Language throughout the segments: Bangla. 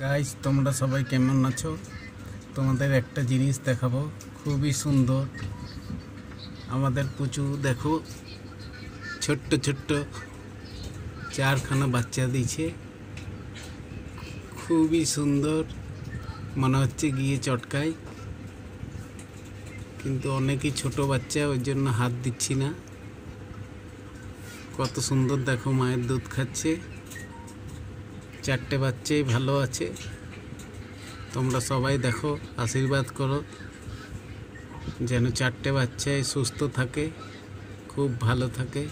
গাইস, তোমরা সবাই কেমন আছো? তোমাদের একটা জিনিস দেখাবো, খুবই সুন্দর। আমাদের পুচু দেখো, ছোট্ট ছোট্ট চারখানা বাচ্চা দিয়েছে, খুবই সুন্দর। মনে হচ্ছে গিয়ে চটকায়, কিন্তু অনেকই ছোট বাচ্চা, ওই জন্য হাত দিচ্ছি না। কত সুন্দর দেখো, মায়ের দুধ খাচ্ছে। চারটে বাচ্চাই ভালো আছে। তোমরা সবাই দেখো, আশীর্বাদ করো যেন চারটে বাচ্চাই সুস্থ থাকে, খুব ভালো থাকে।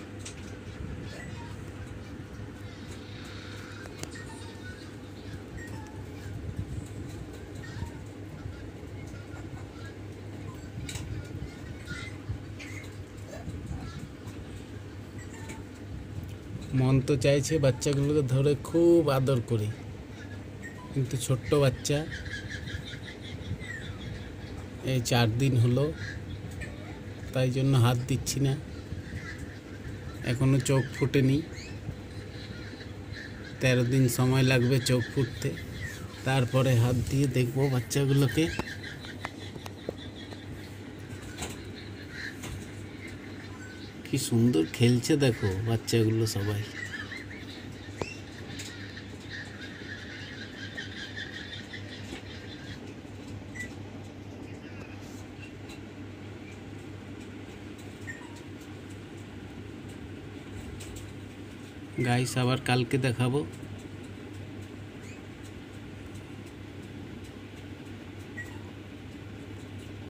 মন তো চাইছে বাচ্চাগুলোকে ধরে খুব আদর করি, কিন্তু ছোট্ট বাচ্চা, এই 4 দিন হলো, তাই জন্য হাত দিচ্ছি না। এখনো চোখ ফুটেনি, 13 দিন সময় লাগবে চোখ ফুটতে। তারপরে হাত দিয়ে দেখবো বাচ্চাগুলোকে। কি সুন্দর খেলছে দেখো বাচ্চাগুলো সবাই। গাইস, আবার কালকে দেখাবো।